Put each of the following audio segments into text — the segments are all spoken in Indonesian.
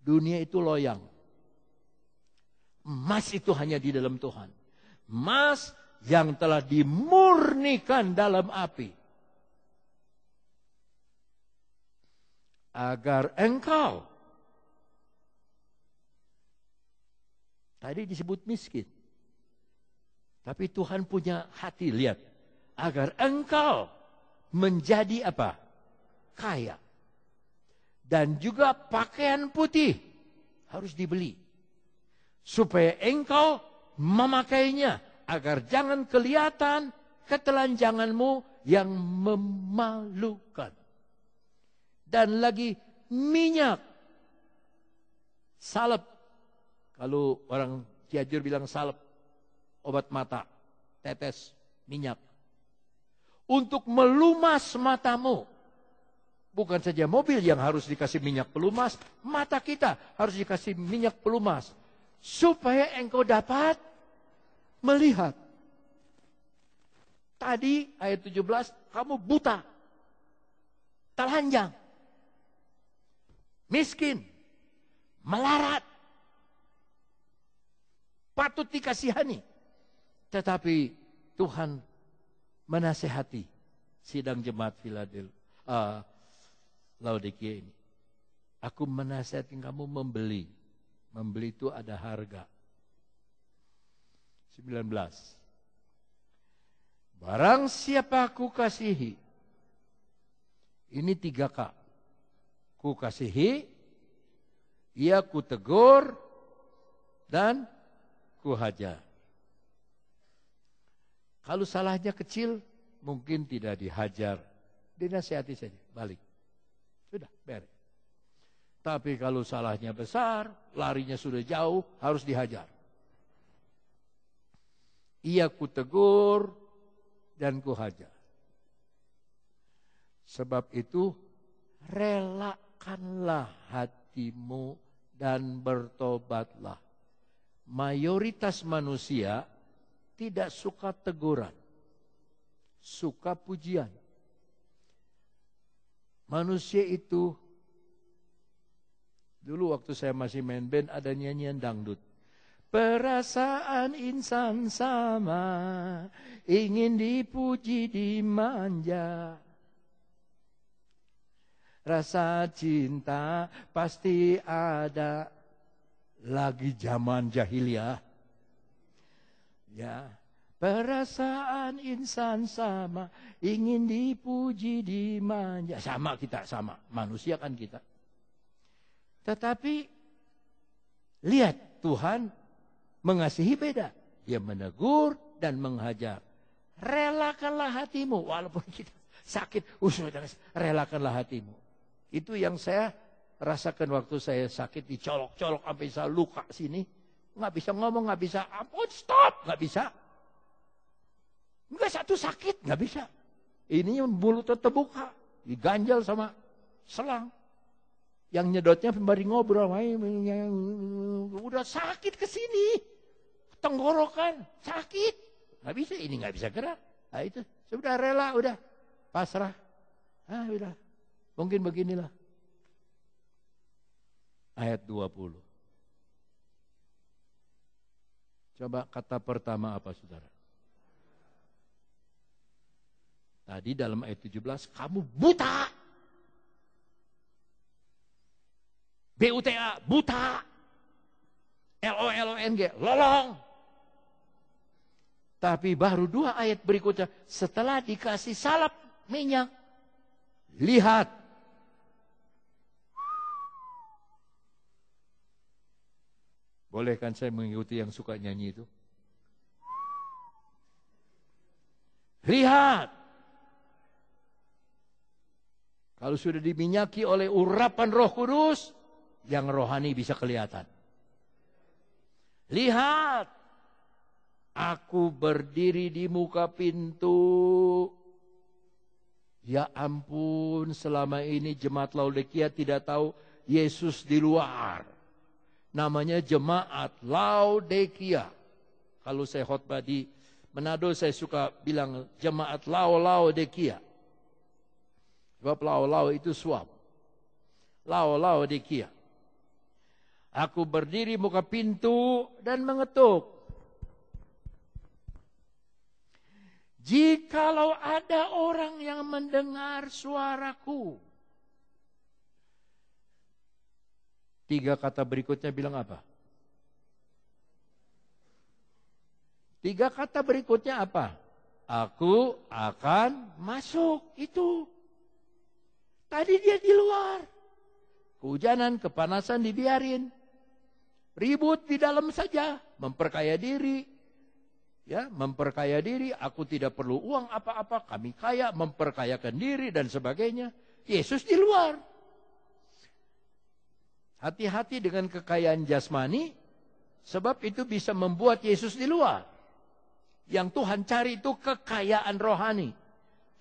Dunia itu loyang. Emas itu hanya di dalam Tuhan. Emas yang telah dimurnikan dalam api. Agar engkau, tadi disebut miskin. Tapi Tuhan punya hati, lihat. Agar engkau menjadi apa? Kaya. Dan juga pakaian putih harus dibeli. Supaya engkau memakainya. Agar jangan kelihatan ketelanjanganmu yang memalukan. Dan lagi minyak. Salep. Kalau orang Cianjur bilang salep. Obat mata. Tetes minyak. Untuk melumas matamu. Bukan saja mobil yang harus dikasih minyak pelumas, mata kita harus dikasih minyak pelumas. Supaya engkau dapat melihat. Tadi ayat 17, kamu buta. Telanjang. Miskin. Melarat. Patut dikasihani. Tetapi Tuhan menasehati sidang jemaat Laodikia ini. Aku menasihati kamu membeli. Membeli itu ada harga. 19. Barang siapa ku kasihi. Ini 3K. Ku kasihi, ia ku tegur, dan ku hajar. Kalau salahnya kecil, mungkin tidak dihajar. Dinasihati saja, balik. Sudah, beres. Tapi kalau salahnya besar, larinya sudah jauh, harus dihajar. Ia ku tegur dan ku hajar. Sebab itu, relakanlah hatimu dan bertobatlah. Mayoritas manusia tidak suka teguran, suka pujian. Manusia itu, dulu waktu saya masih main band ada nyanyian dangdut. Perasaan insan sama, ingin dipuji dimanja. Rasa cinta pasti ada, lagi zaman jahiliyah. Ya, perasaan insan sama, ingin dipuji dimanja. Sama kita, sama. Manusia kan kita. Tetapi, lihat Tuhan mengasihi beda. Dia menegur dan menghajar. Relakanlah hatimu. Walaupun kita sakit, relakanlah hatimu. Itu yang saya rasakan waktu saya sakit, dicolok-colok sampai saya luka sini. Nggak bisa ngomong, nggak bisa ampun, stop, nggak bisa. Nggak satu sakit, nggak bisa. Ini mulutnya terbuka, diganjal sama selang. Yang nyedotnya sembari ngobrol, udah sakit ke sini, tenggorokan sakit, nggak bisa, ini nggak bisa gerak. Nah itu sudah rela, udah pasrah, udah, mungkin beginilah. Ayat 20. Coba kata pertama apa saudara? Tadi dalam ayat 17, kamu buta. B-U-T-A, buta. L-O-L-O-N-G, lolong. Tapi baru 2 ayat berikutnya, setelah dikasih salep minyak, lihat. Boleh kan saya mengikuti yang suka nyanyi itu? Lihat. Kalau sudah diminyaki oleh urapan Roh Kudus, yang rohani bisa kelihatan. Lihat. Aku berdiri di muka pintu. Ya ampun, selama ini jemaat Laodikia tidak tahu Yesus di luar. Namanya jemaat Laodikia. Kalau saya khotbah di Manado, saya suka bilang jemaat Laodikia. Sebab Lao itu suap. Laodikia. Aku berdiri muka pintu dan mengetuk. Jikalau ada orang yang mendengar suaraku. 3 kata berikutnya bilang apa? 3 kata berikutnya apa? Aku akan masuk. Itu. Tadi dia di luar. Kehujanan, kepanasan dibiarin. Ribut di dalam saja. Memperkaya diri. Ya, memperkaya diri. Aku tidak perlu uang apa-apa. Kami kaya, memperkayakan diri dan sebagainya. Yesus di luar. Hati-hati dengan kekayaan jasmani. Sebab itu bisa membuat Yesus di luar. Yang Tuhan cari itu kekayaan rohani.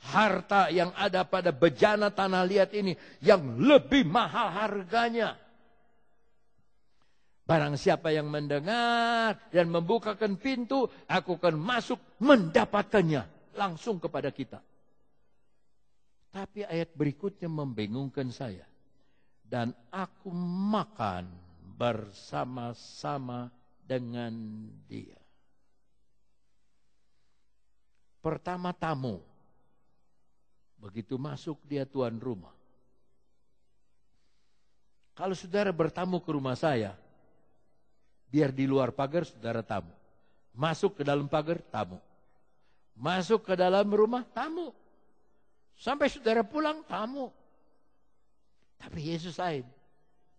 Harta yang ada pada bejana tanah liat ini. Yang lebih mahal harganya. Barang siapa yang mendengar dan membukakan pintu, aku akan masuk mendapatkannya langsung kepada kita. Tapi ayat berikutnya membingungkan saya. Dan aku makan bersama-sama dengan dia. Pertama tamu. Begitu masuk dia tuan rumah. Kalau saudara bertamu ke rumah saya, biar di luar pagar saudara tamu. Masuk ke dalam pagar, tamu. Masuk ke dalam rumah, tamu. Sampai saudara pulang, tamu. Tapi Yesus lain.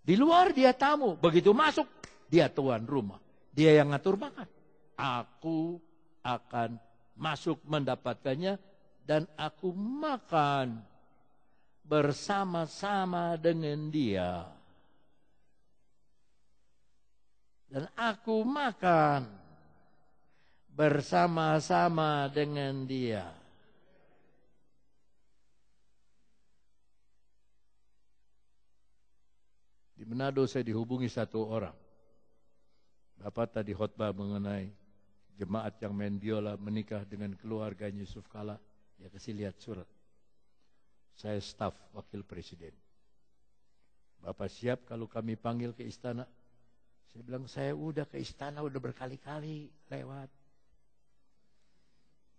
Di luar dia tamu. Begitu masuk, dia tuan rumah. Dia yang ngatur makan. Aku akan masuk mendapatkannya. Dan aku makan bersama-sama dengan dia. Dan aku makan bersama-sama dengan dia. Di Manado saya dihubungi satu orang. Bapak tadi khotbah mengenai jemaat yang main biola menikah dengan keluarganya Yusuf Kala. Dia kasih lihat surat. Saya staf wakil presiden. Bapak siap kalau kami panggil ke istana? Saya bilang, saya udah ke istana, udah berkali-kali lewat.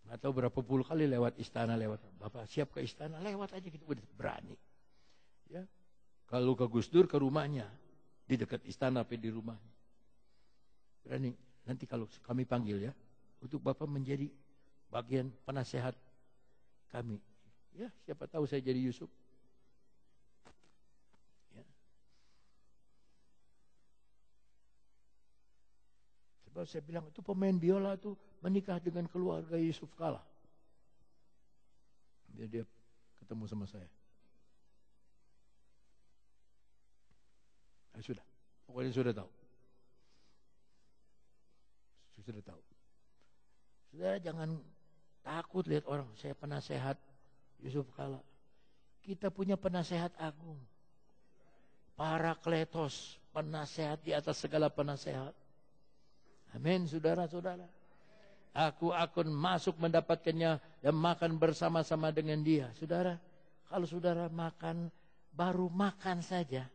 Nggak tahu berapa puluh kali lewat istana, lewat. Bapak siap ke istana, lewat aja gitu, udah berani. Ya, kalau ke Gus Dur, ke rumahnya. Di dekat istana, tapi di rumahnya. Berani, nanti kalau kami panggil ya, untuk Bapak menjadi bagian penasehat kami. Ya, siapa tahu saya jadi Yusuf. Sebab saya bilang itu pemain biola itu menikah dengan keluarga Yusuf Kala. Dia ketemu sama saya. Sudah, pokoknya sudah tahu. Sudah tahu. Saudara jangan takut lihat orang. Saya penasehat Yusuf Kala. Kita punya penasehat agung. Parakletos, penasehat di atas segala penasehat. Amin, saudara-saudara. Aku akan masuk mendapatkannya dan makan bersama-sama dengan dia. Saudara, kalau saudara makan, baru makan saja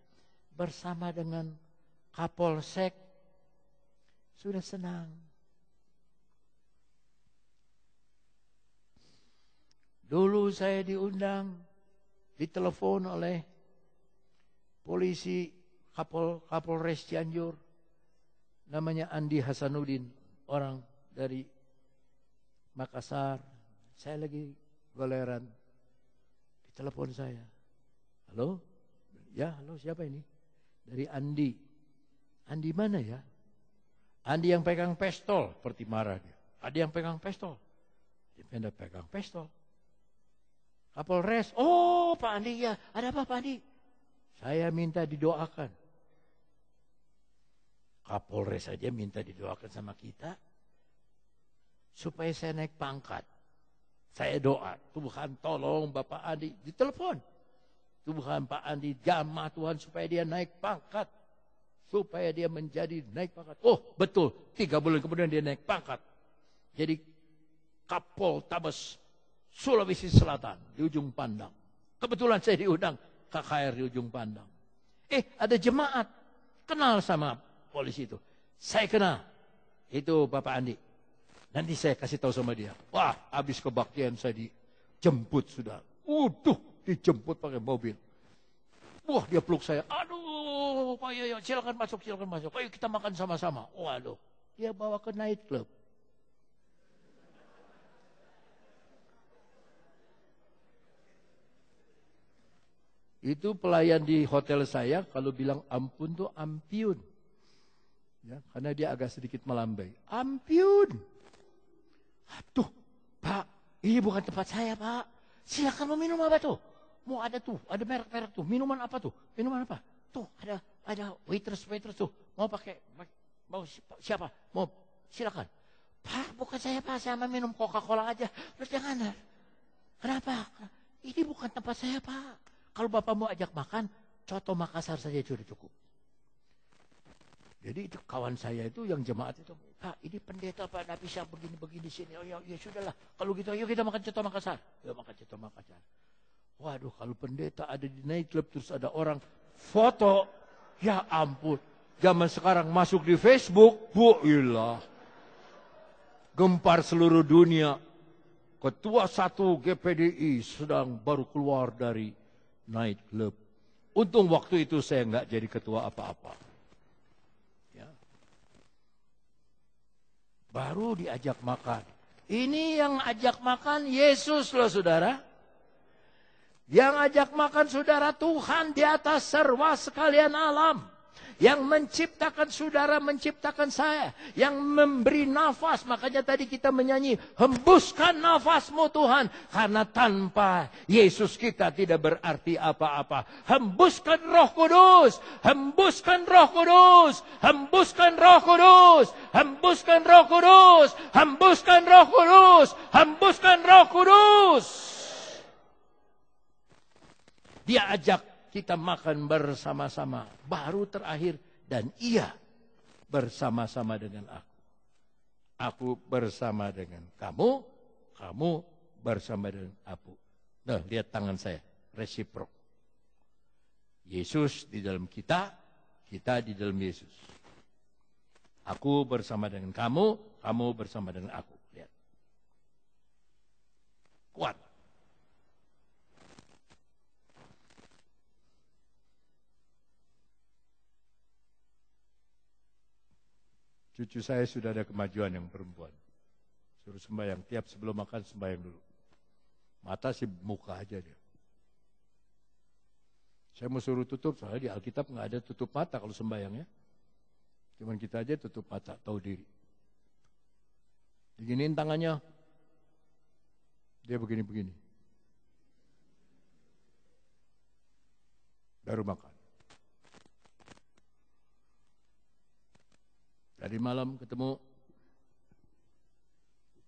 bersama dengan Kapolsek, sudah senang. Dulu saya diundang, ditelepon oleh polisi Kapolres Cianjur. Namanya Andi Hasanuddin, orang dari Makassar. Saya lagi goleran. Ditelepon saya. Halo? Ya, halo, siapa ini? Dari Andi. Andi mana ya? Andi yang pegang pistol, seperti marah dia. Andi yang pegang pistol. Dia pegang pistol. Kapolres, oh Pak Andi ya, ada apa Pak Andi? Saya minta didoakan. Kapolres saja minta didoakan sama kita supaya saya naik pangkat. Saya doa, Tuhan tolong Bapak Andi, ditelepon. Tuhan Pak Andi jamah Tuhan supaya dia naik pangkat. Supaya dia menjadi naik pangkat. Oh betul, 3 bulan kemudian dia naik pangkat. Jadi Kapol Tabes Sulawesi Selatan di ujung Pandang. Kebetulan saya diundang KKR di ujung Pandang. Ada jemaat kenal sama polisi itu. Saya kenal. Itu Bapak Andi. Nanti saya kasih tahu sama dia. Wah, habis kebaktian saya dijemput sudah. Dijemput pakai mobil. Wah, dia peluk saya. Aduh, Pak Yoyo, silakan masuk. Ayo kita makan sama-sama. Waduh, dia bawa ke night club. Itu pelayan di hotel saya kalau bilang ampun tuh ampiun. Ya, karena dia agak sedikit melambai. Ampiun. Aduh, Pak, ini bukan tempat saya, Pak. Silakan mau minum apa tuh? Mau ada tuh, ada merek-merek tuh. Minuman apa tuh? Minuman apa? Tuh, ada waitress tuh. Mau pakai mau siapa? Mau silakan. Pak, bukan saya, Pak. Saya mau minum Coca-Cola aja. Terus jangan. Kenapa? Ini bukan tempat saya, Pak. Kalau Bapak mau ajak makan, coto Makassar saja sudah cukup. Jadi itu kawan saya itu yang jemaat itu, Pak ini pendeta Pak, tidak bisa begini-begini sini. Oh ya sudahlah, kalau gitu ayo kita makan coto Makassar. Yuk makan coto Makassar. Waduh, kalau pendeta ada di night club terus ada orang foto, ya ampun. Zaman sekarang masuk di Facebook, ilah. Gempar seluruh dunia. Ketua 1 GPDI sedang baru keluar dari night club. Untung waktu itu saya nggak jadi ketua apa-apa. Ya. Baru diajak makan. Ini yang ajak makan Yesus loh saudara. Yang ajak makan saudara Tuhan di atas serwa sekalian alam. Yang menciptakan saudara, menciptakan saya. Yang memberi nafas. Makanya tadi kita menyanyi, hembuskan nafasmu Tuhan. Karena tanpa Yesus kita tidak berarti apa-apa. Hembuskan Roh Kudus. Hembuskan Roh Kudus. Hembuskan Roh Kudus. Hembuskan Roh Kudus. Hembuskan Roh Kudus. Hembuskan Roh Kudus. Dia ajak kita makan bersama-sama. Baru terakhir. Dan ia bersama-sama dengan aku. Aku bersama dengan kamu. Kamu bersama dengan aku. Nah, lihat tangan saya. Resiprok. Yesus di dalam kita. Kita di dalam Yesus. Aku bersama dengan kamu. Kamu bersama dengan aku. Lihat. Kuat. Cucu saya sudah ada kemajuan yang perempuan. Suruh sembahyang. Tiap sebelum makan sembahyang dulu. Mata sih muka aja dia. Saya mau suruh tutup. Soalnya di Alkitab nggak ada tutup mata kalau sembahyang ya. Cuman kita aja tutup mata. Tahu diri. Diginiin tangannya. Dia begini-begini. Baru makan. Tadi malam ketemu,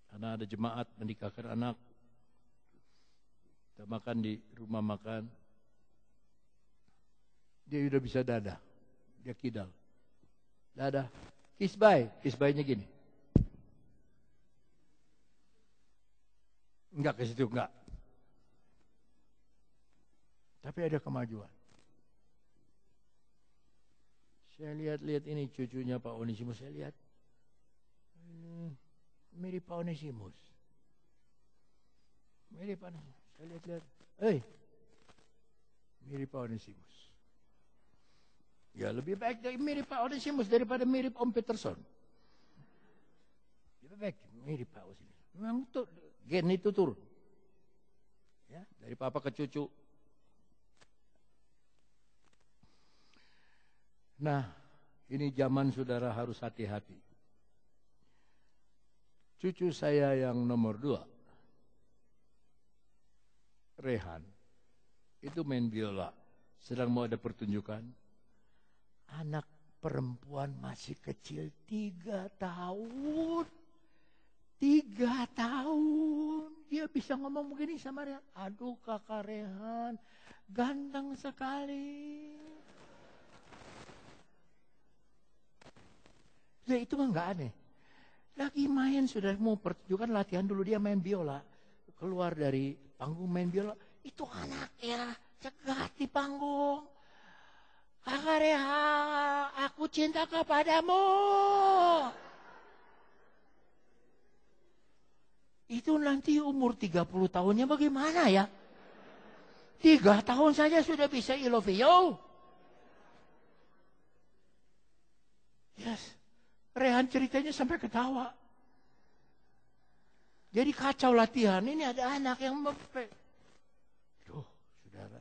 karena ada jemaat menikahkan anak. Kita makan di rumah makan. Dia udah bisa dadah. Dia kidal. Dadah. Kiss bye. Kiss bye-nya gini. Enggak ke situ, enggak. Tapi ada kemajuan. Saya lihat-lihat ini cucunya Pak Onesimus, saya lihat. Ini mirip Pak Onesimus. Mirip Pak Onesimus. Saya lihat-lihat. Mirip Pak Onesimus. Ya lebih baik dari mirip Pak Onesimus daripada mirip Om Peterson. Lebih baik mirip Pak Onesimus. Memang itu gen itu turun. Ya, dari papa ke cucu. Nah, ini zaman saudara harus hati-hati. Cucu saya yang nomor 2, Rehan, itu main biola. Sedang mau ada pertunjukan. Anak perempuan masih kecil, 3 tahun. 3 tahun. Dia bisa ngomong begini sama Rehan. Aduh kakak Rehan, ganteng sekali. Ya itu mah nggak aneh. Lagi main sudah mau pertunjukan latihan dulu dia main biola. Keluar dari panggung main biola. Itu anaknya cegat di panggung. Kakak Rehan, aku cinta kepadamu. Itu nanti umur 30 tahunnya bagaimana ya? 3 tahun saja sudah bisa I love you. Yes. Rehan ceritanya sampai ketawa. Jadi kacau latihan. Ini ada anak yang Aduh, saudara.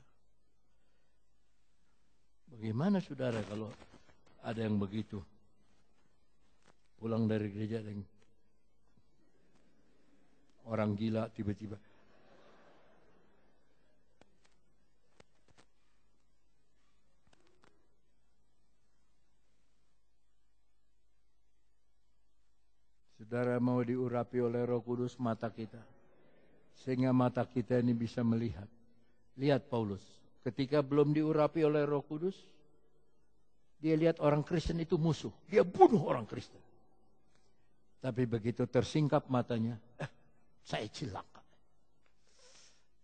Bagaimana saudara kalau ada yang begitu? Pulang dari gereja dan orang gila tiba-tiba. Saudara mau diurapi oleh Roh Kudus mata kita. Sehingga mata kita ini bisa melihat. Lihat Paulus. Ketika belum diurapi oleh Roh Kudus. Dia lihat orang Kristen itu musuh. Dia bunuh orang Kristen. Tapi begitu tersingkap matanya. Saya cilaka.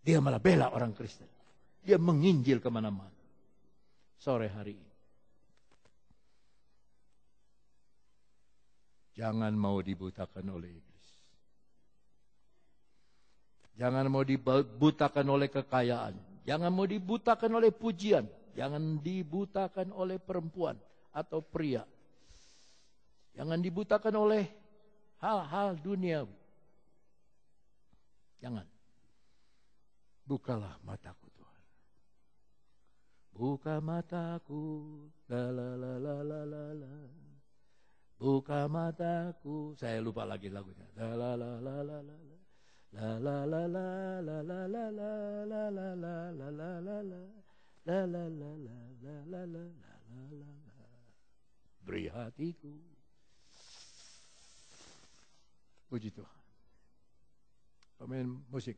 Dia malah bela orang Kristen. Dia menginjil kemana-mana. Sore hari ini. Jangan mau dibutakan oleh iblis. Jangan mau dibutakan oleh kekayaan. Jangan mau dibutakan oleh pujian. Jangan dibutakan oleh perempuan atau pria. Jangan dibutakan oleh hal-hal duniawi. Jangan. Bukalah mataku Tuhan. Buka mataku. La la la la la la la. Buka mataku. Saya lupa lagi lagunya. La la la la la la. La la la la la la la la la la la la la la la. La la la la la la la la la la. Beri hatiku. Puji Tuhan. Pemain musik.